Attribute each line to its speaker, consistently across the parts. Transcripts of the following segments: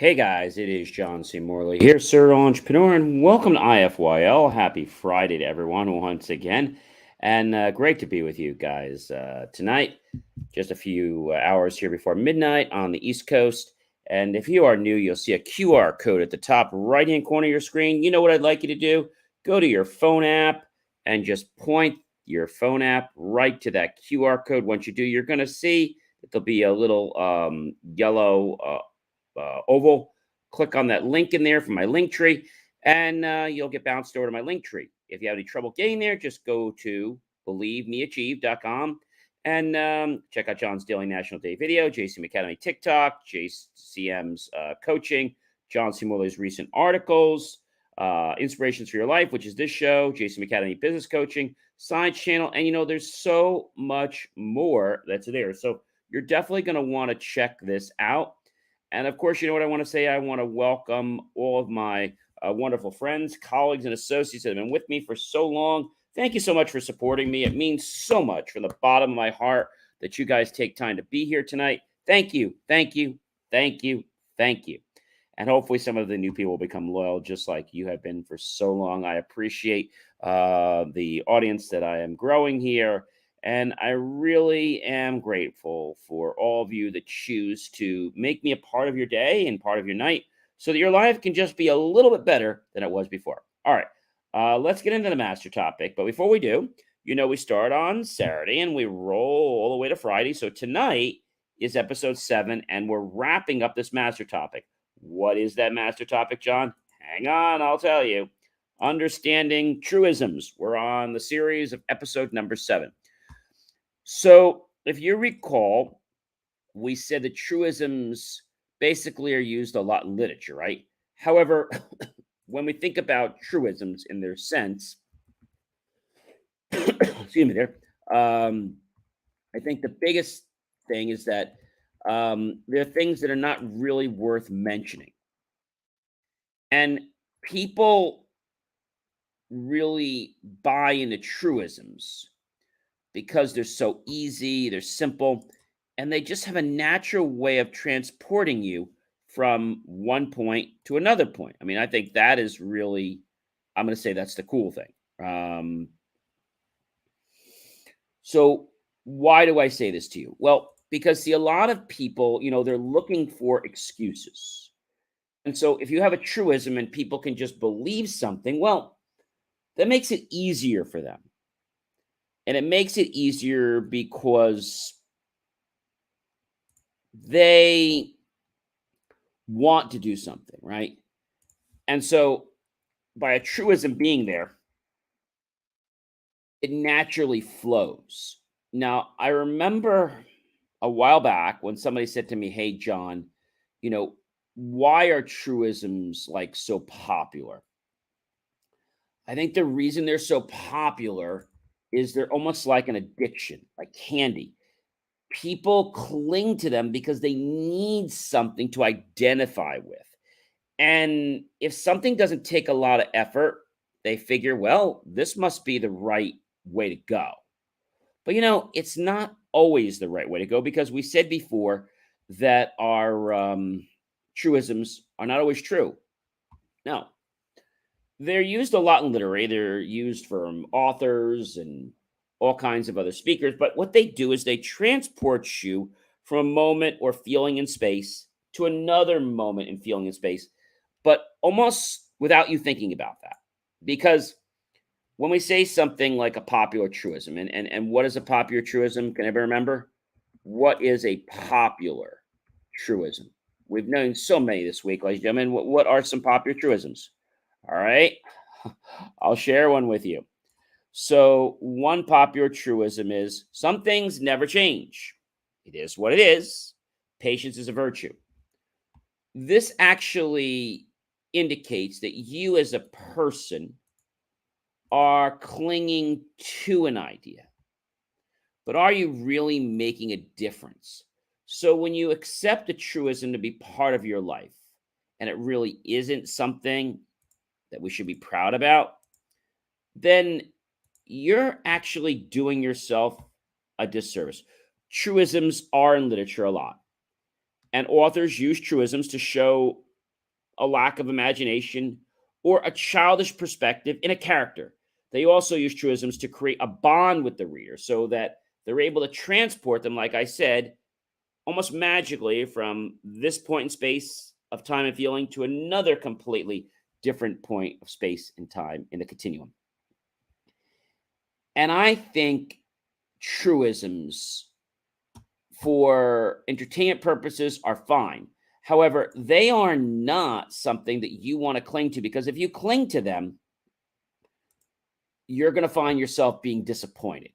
Speaker 1: Hey guys, it is John C. Morley here, Sir Entrepreneur, and welcome to IFYL. Happy Friday to everyone once again, and great to be with you guys tonight. Just a few hours here before midnight on the East Coast. And if you are new, you'll see a QR code at the top right hand corner of your screen. You know what I'd like you to do? Go to your phone app and just point your phone app right to that QR code. Once you do, you're going to see that there'll be a little yellow oval. Click on that link in there for my link tree, and you'll get bounced over to my link tree. If you have any trouble getting there, just go to believemeachieve.com and check out John's Daily National Day video, JCM Academy TikTok, JCM's coaching, John C. Morley's recent articles, Inspirations for Your Life, which is this show, JCM Academy Business Coaching, Science Channel, and there's so much more that's there. So you're definitely going to want to check this out. And of course, you know what I want to say? I want to welcome all of my wonderful friends, colleagues, and associates that have been with me for so long. Thank you so much for supporting me. It means so much from the bottom of my heart that you guys take time to be here tonight. Thank you, thank you, thank you, thank you. And hopefully some of the new people will become loyal just like you have been for so long. I appreciate the audience that I am growing here. And I really am grateful for all of you that choose to make me a part of your day and part of your night so that your life can just be a little bit better than it was before. All right, let's get into the master topic. But before we do, we start on Saturday and we roll all the way to Friday. So tonight is episode 7, and we're wrapping up this master topic. What is that master topic, John? Hang on, I'll tell you. Understanding Truisms. We're on the series of episode number 7. So, if you recall, we said that truisms basically are used a lot in literature, right? However, when we think about truisms in their sense, excuse me there, I think the biggest thing is that they're things that are not really worth mentioning. And people really buy into truisms because they're so easy, they're simple, and they just have a natural way of transporting you from one point to another point. I mean, I think that is really, I'm going to say that's the cool thing. So, why do I say this to you? Well, because see, a lot of people, they're looking for excuses. And so, if you have a truism and people can just believe something, well, that makes it easier for them. And it makes it easier because they want to do something, right? And so by a truism being there, it naturally flows. Now, I remember a while back when somebody said to me, "Hey, John, why are truisms like so popular?" I think the reason they're so popular is they're almost like an addiction, like candy. People cling to them because they need something to identify with. And if something doesn't take a lot of effort, they figure, well, this must be the right way to go. But it's not always the right way to go because we said before that our truisms are not always true. No, they're used a lot in literary. They're used from authors and all kinds of other speakers. But what they do is they transport you from a moment or feeling in space to another moment and feeling in space, but almost without you thinking about that. Because when we say something like a popular truism, and what is a popular truism? Can anybody remember? What is a popular truism? We've known so many this week, ladies and gentlemen. What are some popular truisms? All right. I'll share one with you. So, one popular truism is some things never change. It is what it is. Patience is a virtue. This actually indicates that you as a person are clinging to an idea. But are you really making a difference? So, when you accept a truism to be part of your life, and it really isn't something that we should be proud about, then you're actually doing yourself a disservice. Truisms are in literature a lot, and authors use truisms to show a lack of imagination, or a childish perspective in a character. They also use truisms to create a bond with the reader so that they're able to transport them, like I said, almost magically from this point in space of time and feeling to another completely different point of space and time in the continuum. And I think truisms for entertainment purposes are fine. However, they are not something that you want to cling to, because if you cling to them, you're going to find yourself being disappointed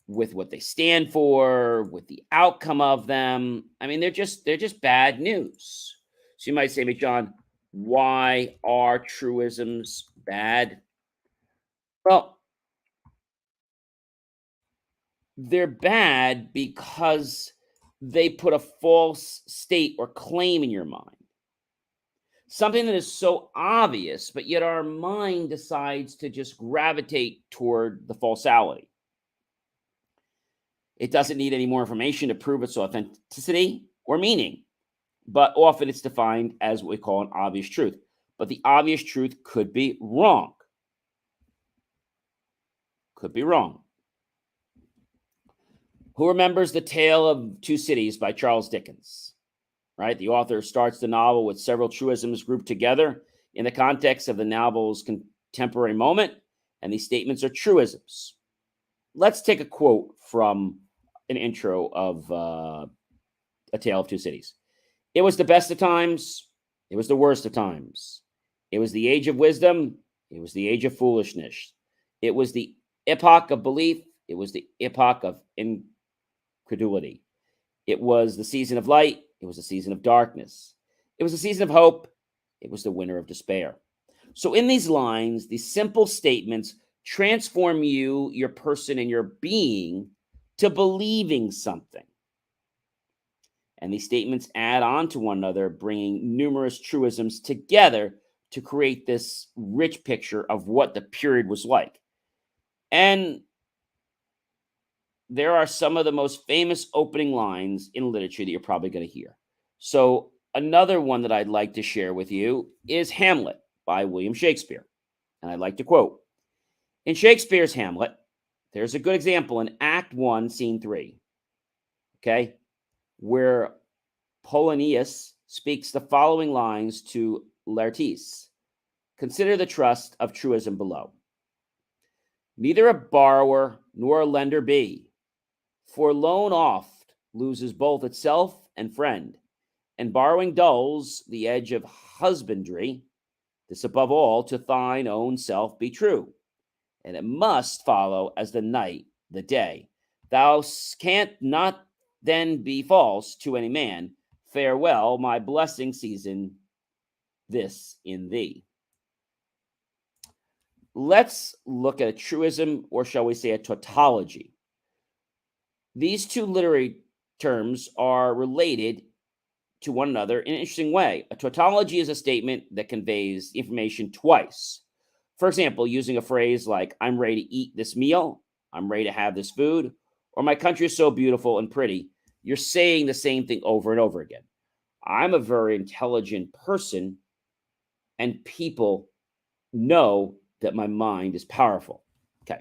Speaker 1: with what they stand for, with the outcome of them. I mean, they're just bad news. So you might say to me, John, why are truisms bad? Well, they're bad because they put a false state or claim in your mind. Something that is so obvious, but yet our mind decides to just gravitate toward the falsality. It doesn't need any more information to prove its authenticity or meaning, but often it's defined as what we call an obvious truth. But the obvious truth could be wrong. Could be wrong. Who remembers The Tale of Two Cities by Charles Dickens? Right? The author starts the novel with several truisms grouped together in the context of the novel's contemporary moment, and these statements are truisms. Let's take a quote from an intro of A Tale of Two Cities. It was the best of times. It was the worst of times. It was the age of wisdom. It was the age of foolishness. It was the epoch of belief. It was the epoch of incredulity. It was the season of light. It was the season of darkness. It was the season of hope. It was the winter of despair. So in these lines, these simple statements transform you, your person, and your being to believing something. And these statements add on to one another, bringing numerous truisms together to create this rich picture of what the period was like. And there are some of the most famous opening lines in literature that you're probably going to hear. So another one that I'd like to share with you is Hamlet by William Shakespeare. And I'd like to quote, in Shakespeare's Hamlet, there's a good example in Act 1, Scene 3, okay, where Polonius speaks the following lines to Laertes. Consider the trust of truism below. Neither a borrower nor a lender be, for loan oft loses both itself and friend, and borrowing dulls the edge of husbandry. This above all to thine own self be true, and it must follow as the night the day. Thou canst not then be false to any man. Farewell, my blessing season this in thee. Let's look at a truism, or shall we say a tautology. These two literary terms are related to one another in an interesting way. A tautology is a statement that conveys information twice. For example, using a phrase like, I'm ready to eat this meal, I'm ready to have this food, or my country is so beautiful and pretty, you're saying the same thing over and over again. I'm a very intelligent person, and people know that my mind is powerful. Okay.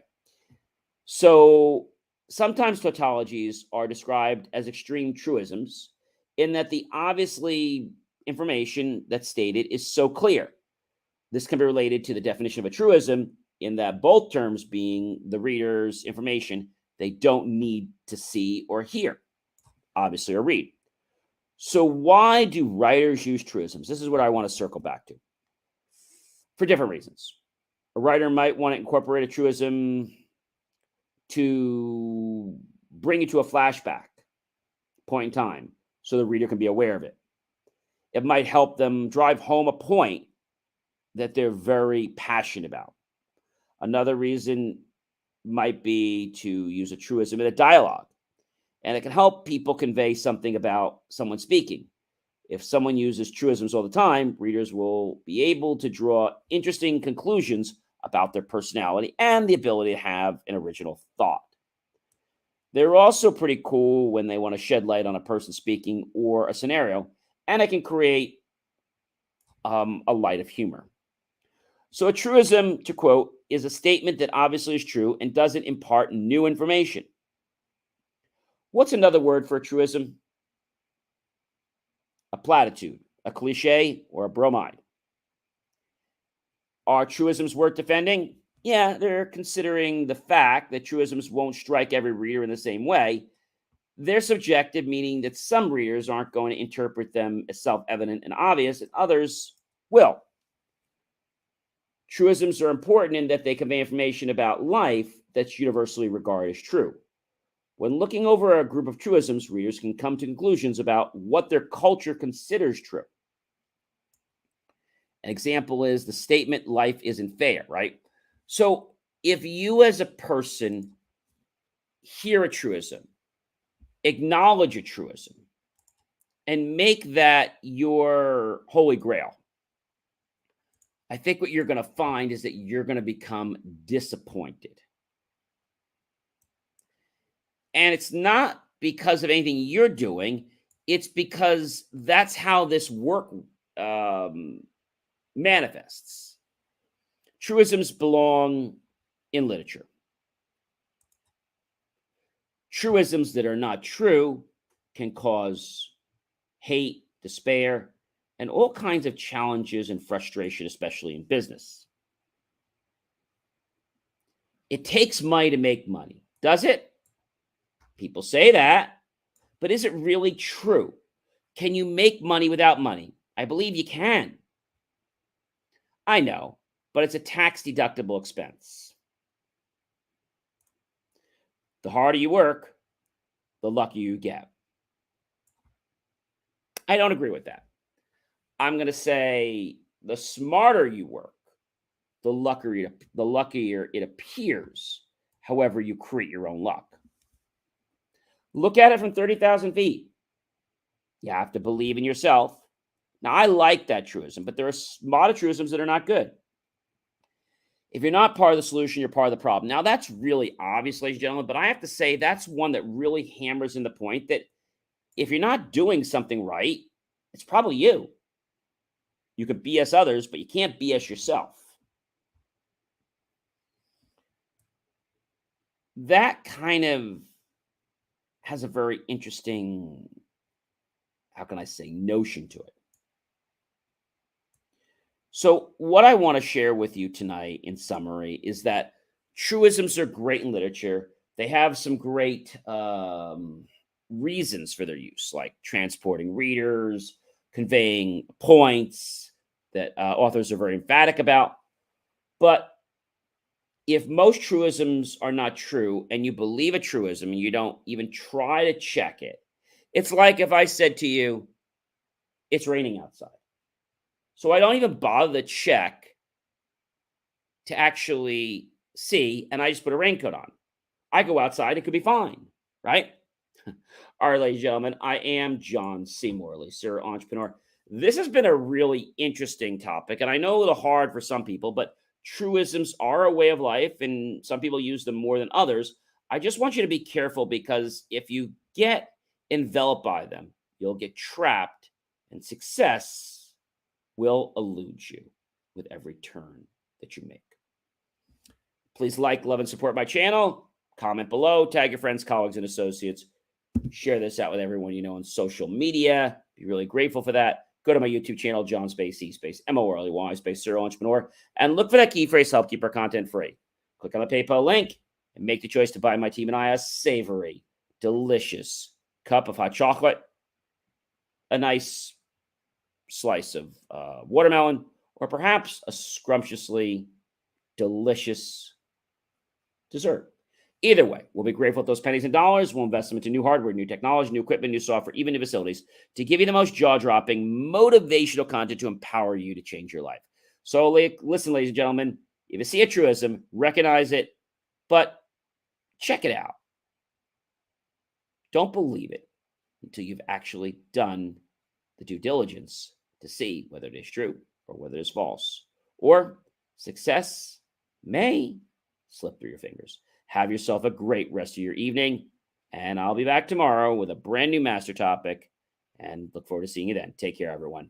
Speaker 1: So sometimes tautologies are described as extreme truisms in that the obviously information that's stated is so clear. This can be related to the definition of a truism in that both terms being the reader's information they don't need to see or hear, obviously, or read. So why do writers use truisms? This is what I want to circle back to. For different reasons. A writer might want to incorporate a truism to bring you to a flashback point in time so the reader can be aware of it. It might help them drive home a point that they're very passionate about. Another reason might be to use a truism in a dialogue, and it can help people convey something about someone speaking. If someone uses truisms all the time, readers will be able to draw interesting conclusions about their personality and the ability to have an original thought. They're also pretty cool when they want to shed light on a person speaking or a scenario, and it can create a light of humor. So a truism, to quote, is a statement that obviously is true and doesn't impart new information. What's another word for a truism? A platitude, a cliche, or a bromide. Are truisms worth defending? Yeah, they're considering the fact that truisms won't strike every reader in the same way. They're subjective, meaning that some readers aren't going to interpret them as self evident and obvious, and others will. Truisms are important in that they convey information about life that's universally regarded as true. When looking over a group of truisms, readers can come to conclusions about what their culture considers true. An example is the statement, life isn't fair, right? So if you as a person hear a truism, acknowledge a truism, and make that your holy grail, I think what you're going to find is that you're going to become disappointed. And it's not because of anything you're doing, it's because that's how this work manifests. Truisms belong in literature. Truisms that are not true can cause hate, despair, and all kinds of challenges and frustration, especially in business. It takes money to make money, does it? People say that, but is it really true? Can you make money without money? I believe you can. I know, but it's a tax-deductible expense. The harder you work, the luckier you get. I don't agree with that. I'm going to say the smarter you work, the luckier it appears. However, you create your own luck. Look at it from 30,000 feet. You have to believe in yourself. Now, I like that truism, but there are a lot of truisms that are not good. If you're not part of the solution, you're part of the problem. Now, that's really obvious, ladies and gentlemen, but I have to say that's one that really hammers in the point that if you're not doing something right, it's probably you. You could BS others, but you can't BS yourself. That kind of has a very interesting, how can I say, notion to it. So, what I want to share with you tonight in summary is that truisms are great in literature. They have some great reasons for their use, like transporting readers, conveying points that authors are very emphatic about. But if most truisms are not true and you believe a truism and you don't even try to check it, it's like if I said to you, it's raining outside. So I don't even bother to check to actually see, and I just put a raincoat on. I go outside, it could be fine, right? All right, ladies and gentlemen, I am John C. Morley, Sir Entrepreneur. This has been a really interesting topic, and I know a little hard for some people, but truisms are a way of life, and some people use them more than others. I just want you to be careful because if you get enveloped by them, you'll get trapped, and success will elude you with every turn that you make. Please like, love, and support my channel. Comment below, tag your friends, colleagues, and associates. Share this out with everyone you know on social media. Be really grateful for that. Go to my YouTube channel, John Space C Space MORLEY Space Serial Entrepreneur, and look for that key phrase, help keep our content free. Click on the PayPal link and make the choice to buy my team and I a savory, delicious cup of hot chocolate, a nice slice of watermelon, or perhaps a scrumptiously delicious dessert. Either way, we'll be grateful for those pennies and dollars. We'll invest them into new hardware, new technology, new equipment, new software, even new facilities to give you the most jaw-dropping, motivational content to empower you to change your life. So listen, ladies and gentlemen, if you see a truism, recognize it, but check it out. Don't believe it until you've actually done the due diligence to see whether it is true or whether it is false. Or success may slip through your fingers. Have yourself a great rest of your evening, and I'll be back tomorrow with a brand new master topic, and look forward to seeing you then. Take care, everyone.